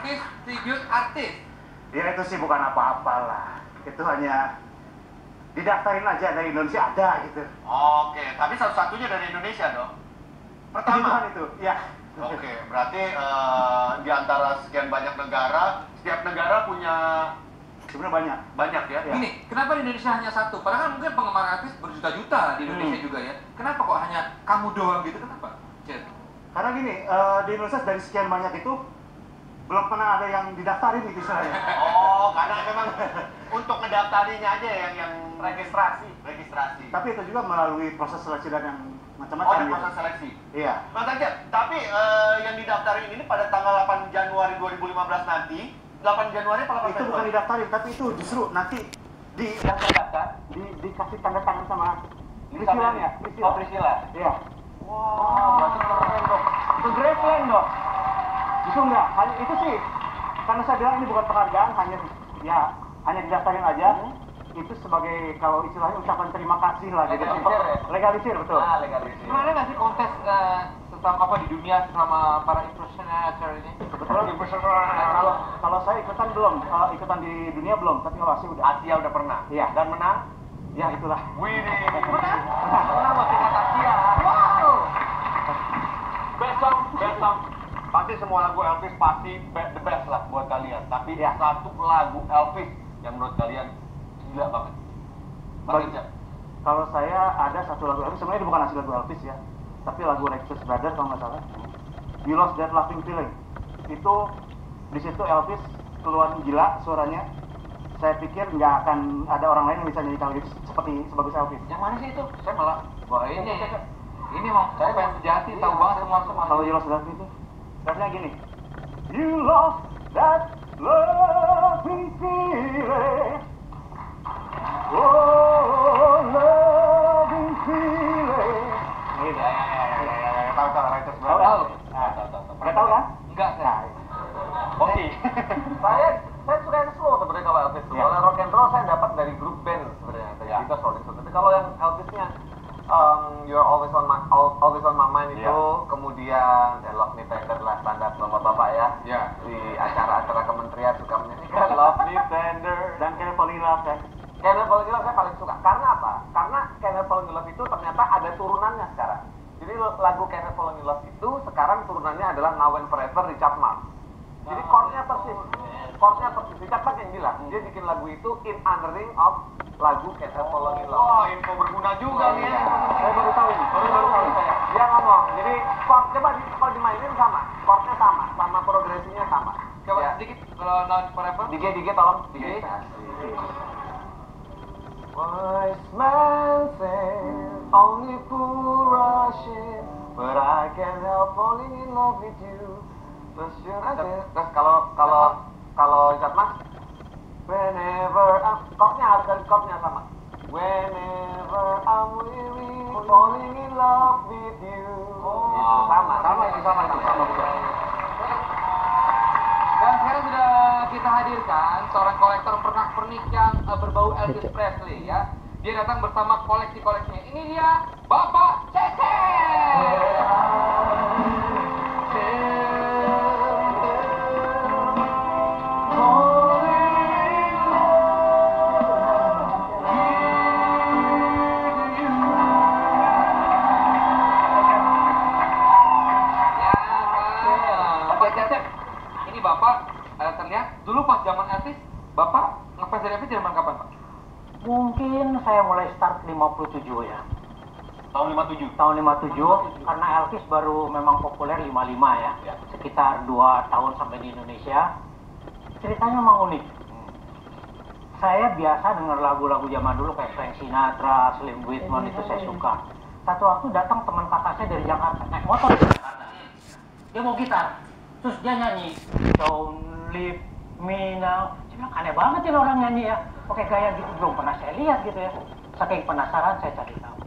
Elvis Tribute Artist. Ya itu sih bukan apa-apalah. Itu hanya didaftarin aja dari Indonesia ada gitu. Oke, tapi satu-satunya dari Indonesia dong. Pertama itu, ya. Oke, berarti di antara sekian banyak negara, setiap negara punya Sebenarnya banyak ya. Gini, kenapa di Indonesia hanya satu? Padahal kan mungkin penggemar artis berjuta-juta di Indonesia juga ya. Kenapa kok hanya kamu doang gitu? Kenapa? Cid? Karena gini, di Indonesia dari sekian banyak itu belum pernah ada yang didaftarin gitu saya. Oh, karena memang untuk ngedaftarinnya aja yang registrasi. Tapi itu juga melalui proses seleksi dan yang Oh, macam-macam. ada gitu. proses seleksi. Iya. Mas Anjar, tapi yang didaftarin ini pada tanggal 8 Januari 2015 nanti, 8 Januari apa 8 Itu bukan didaftarin, tapi itu justru nanti dikasih tanda tangan sama Priscilla-nya. Oh, Priscilla. Iya. Wow, berarti keren dong. Itu great plan dong. Justru enggak, hanya itu sih. Karena saya bilang ini bukan penghargaan, hanya didaftarin aja. Itu sebagai kalau istilahnya ucapan terima kasih lah. Legalisir ya? Legalisir, betul. Legalisir. Sebenarnya nggak sih kontes tentang apa di dunia sama para impersonator ini? Kebetulan kalau saya ikutan belum, ikutan di dunia belum, tapi kalau Asia udah. Asia udah pernah. Iya. Dan menang? Ya itulah. Wih, Menang? menang loh tingkat Asia. Wow! Best song. Pasti semua lagu Elvis pasti the best lah buat kalian. Tapi satu lagu Elvis yang menurut kalian gila banget. Bagi- Kalau saya ada satu lagu Elvis, sebenarnya itu bukan asli lagu Elvis ya, tapi lagu Righteous Brothers kalau nggak salah. You Lost That Loving Feeling. Itu di situ Elvis keluar gila suaranya. Saya pikir nggak akan ada orang lain yang bisa nyanyi kalau gitu seperti sebagus Elvis. Yang mana sih itu? Saya malah, wah ini mau saya fans sejati, tahu banget semua. Kalau You Lost That itu, rasanya gini. You lost that loving feeling. Oh, loving feeling. Gitu. Tahu Righteous Tahu, Brothers. tahu. Nggak tahu kan? Enggak, saya. Oke. Saya suka yang slow sebenarnya kalau Elvis. Ya. Kalau rock and roll saya dapat dari grup band sebenarnya dari Beatles, Rolling Stones. Tapi kalau yang Elvisnya You're Always on My Mind itu, kemudian Love Me Tender lah standar bapak-bapak ya. Ya. Di acara-acara kementerian suka menyanyikan Love Me Tender. Dan Can I Fall in Love kan? Can I Fall in Love saya paling suka. Karena apa? Karena Can I Fall in Love itu ternyata ada turunannya sekarang. Jadi lagu Can I Fall in Love itu sekarang turunannya adalah Now and Forever Richard Marx. Jadi chordnya persis. Richard Marx yang bilang, dia bikin lagu itu in honoring of lagu Can I Fall in Love. Wah, info berguna juga nih. Saya baru tahu ini. Baru tahu. Dia ngomong, jadi chord coba kalau dimainin sama, chordnya sama progresinya sama. Coba Ya. sedikit kalau non forever. Digi tolong. Digi. Wise man said, only fool rushing, but I can't help falling in love with you. Terus kalau Richard Marx, whenever chordnya sama. Whenever I'm weary, falling in love with you. Itu sama. Dan sekarang sudah kita hadirkan seorang kolektor pernak-pernik yang berbau Elvis Presley ya. Dia datang bersama koleksi-koleksinya. Ini dia Bapak Cece. Bapak Cece, ini Bapak terlihat dulu pas zaman Elvis, Bapak ngefans dari Elvis zaman kapan Pak? Mungkin saya mulai start 57 ya. Tahun 57. Tahun 57 karena Elvis baru memang populer 55 ya. Sekitar 2 tahun sampai di Indonesia. Ceritanya memang unik. Saya biasa dengar lagu-lagu zaman dulu kayak Frank Sinatra, Slim Whitman itu saya suka. Satu waktu datang teman kakak saya dari Jakarta naik motor dari Jakarta. Dia mau gitar, terus dia nyanyi Don't Leave Me Now. Saya bilang aneh banget ini orang nyanyi ya, pakai gaya gitu belum pernah saya lihat gitu ya. Saking penasaran saya cari tahu.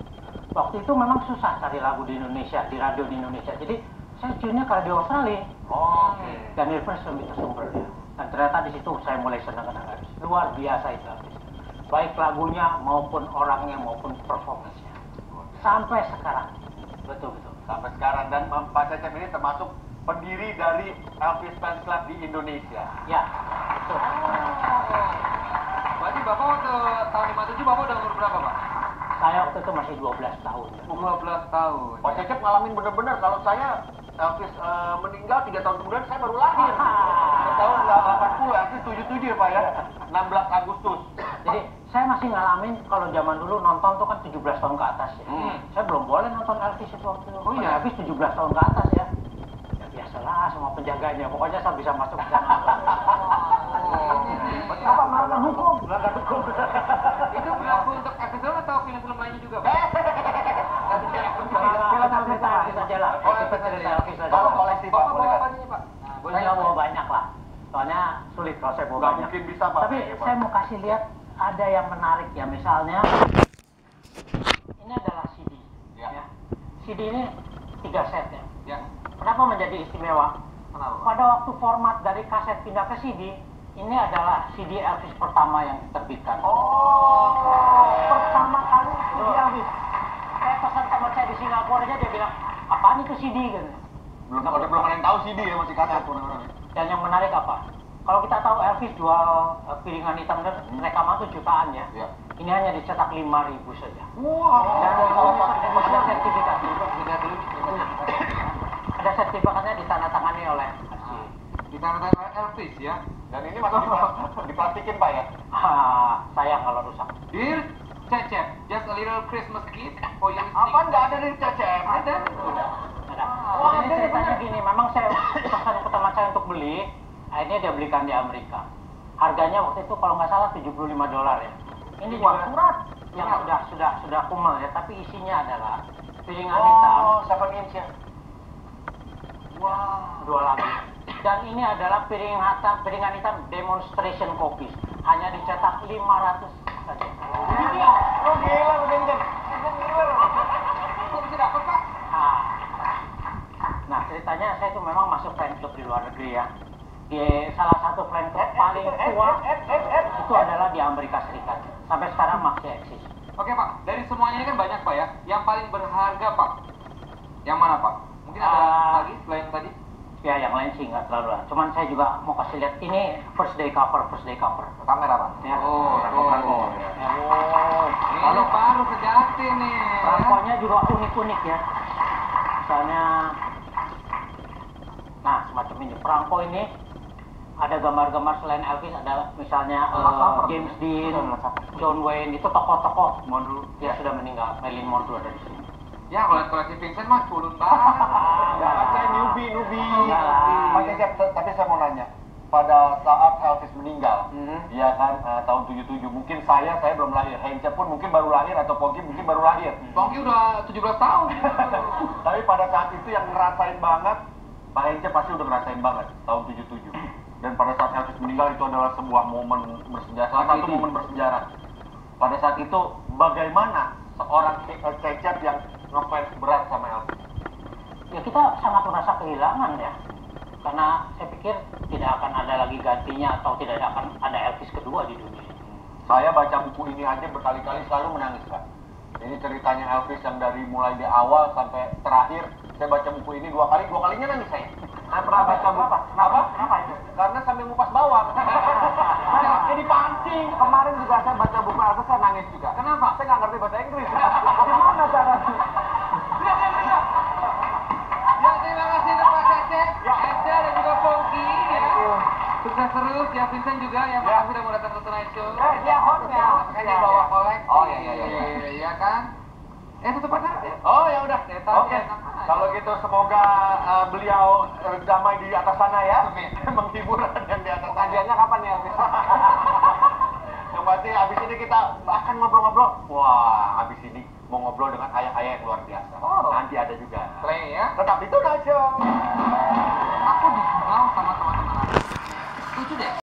Waktu itu memang susah cari lagu di Indonesia, di radio di Indonesia. Jadi saya tune-nya ke radio Australia. Oke. Dan Irfan itu sumbernya. Dan ternyata di situ saya mulai senang dengan Elvis. Luar biasa itu Elvis. Baik lagunya maupun orangnya maupun performance-nya. Sampai sekarang. Betul. Sampai sekarang, dan Pak Cecep ini termasuk pendiri dari Elvis Fans Club di Indonesia. Ya, betul. Berarti Bapak waktu tahun 57 Bapak udah umur berapa, Pak? Saya waktu itu masih 12 tahun. 12 tahun. Pak Cecep ngalamin bener-bener, kalau saya Elvis meninggal 3 tahun kemudian saya baru lahir. Tahun 80, Elvis 77 ya Pak ya, 16 Agustus. Jadi saya masih ngalamin kalau zaman dulu nonton tuh kan 17 tahun ke atas ya. Saya belum boleh nonton Elvis itu waktu itu. Oh iya? Elvis 17 tahun ke atas ya. Ya biasalah sama penjaganya. Pokoknya saya bisa masuk ke sana. Berarti Bapak melanggar hukum. Melanggar hukum. Itu berlaku untuk episode atau film-film lainnya juga, Pak? Elvis aja lah. Elvis aja. Kalau koleksi Pak, Bapak boleh bawa kan? apa aja, Pak? Nah, Saya nggak bawa banyak lah. Soalnya sulit kalau saya bawa Nggak banyak. mungkin bisa, Pak. Tapi Pak. saya mau kasih lihat ada yang menarik ya. Misalnya ini adalah CD. Ya. CD ini 3 set ya. Ya. Kenapa menjadi istimewa? Kenapa? Pada waktu format dari kaset pindah ke CD, ini adalah CD Elvis pertama yang diterbitkan. Pertama kali CD Elvis. Saya pesan teman saya di Singapura aja, dia bilang, apaan itu CD gitu. Belum ada yang tahu CD ya, masih kaset orang-orang. Dan yang menarik apa? Kalau kita tahu Elvis jual piringan hitam dan rekaman itu jutaan ya. Iya. Ini hanya dicetak 5.000 saja. Wah. Dan ada sertifikat. Ada sertifikatnya ditandatangani oleh Ditandatangani oleh Elvis ya. Dan ini masih diplastikin Pak ya? Sayang kalau rusak. Dear Cecep, just a little Christmas gift for you. Apa nggak ada di Cecep? Ada. Ada. Jadi ceritanya gini, memang saya pesan ke teman saya untuk beli, akhirnya dia belikan di Amerika. Harganya waktu itu kalau nggak salah $75 ya. Ini juga surat yang sudah kumel ya, tapi isinya adalah piringan hitam. 7 inch ya? Wah, 2 lagi. Dan ini adalah piringan hitam demonstration copies. Hanya dicetak 500 saja. Oh gila, udah. Kok bisa dapat, Pak? Nah, ceritanya saya itu memang masuk fan club di luar negeri ya. Di salah satu fan club paling tua itu adalah di Amerika Serikat. Sampai sekarang masih eksis. Oke, Pak. Dari semuanya ini kan banyak, Pak ya. Yang paling berharga, Pak. Yang mana, Pak? Mungkin ada lagi selain tadi? Ya, yang lain sih nggak terlalu lah. Cuman saya juga mau kasih lihat ini first day cover. Kamera Pak? Ya. Ya. Ini baru sejati nih. Perangkonya juga unik-unik ya. Misalnya, nah semacam ini. Perangko ini ada gambar-gambar selain Elvis, ada misalnya James Dean, John Wayne, itu tokoh-tokoh Monroe yang sudah meninggal. Marilyn Monroe ada di sini. Ya, kalau koleksi Vincent mah culun banget. Saya newbie. Nah. Pak Cecep, tapi saya mau nanya. Pada saat Elvis meninggal, ya kan, tahun 77, mungkin saya belum lahir. Hence pun mungkin baru lahir, atau Pongki mungkin baru lahir. Pongki udah 17 tahun. Tapi pada saat itu yang ngerasain banget, Pak Hence pasti udah ngerasain banget, tahun 77. Dan pada saat Elvis meninggal itu adalah sebuah momen bersejarah, salah satu momen bersejarah. Pada saat itu, bagaimana seorang Cecep yang ngefans berat sama Elvis? Ya kita sangat merasa kehilangan ya. Karena saya pikir tidak akan ada lagi gantinya atau tidak akan ada Elvis kedua di dunia. Saya baca buku ini aja berkali-kali selalu menangis, Kak. Ini ceritanya Elvis yang dari mulai di awal sampai terakhir. Saya baca buku ini dua kalinya nangis saya. Saya pernah baca buku. Kenapa itu? Karena sambil ngupas bawang. Jadi pancing. Kemarin juga saya baca buku Elvis, saya nangis juga. Kenapa? Saya nggak ngerti bahasa Inggris. Gimana caranya? Ya, terima kasih untuk Pak Cecep, Ece dan juga Pongki ya. Sukses terus ya, Vincent juga yang makasih udah mau datang ke Tonight Show. Dia hostnya. Makanya bawa koleksi. Oh, iya. Iya kan? Tutup acara ya. Oh ya udah. Oke. Kalau gitu semoga beliau damai di atas sana ya. Amin. Menghibur yang di atas sana. Kajiannya kapan ya, Elvis? Yang pasti abis ini kita akan ngobrol-ngobrol. Wah, abis ini mau ngobrol dengan ayah-ayah yang luar biasa. Oh. Nanti ada juga. Play ya. Tetap itu aja. Aku dikenal sama teman-teman aku. Lucu deh.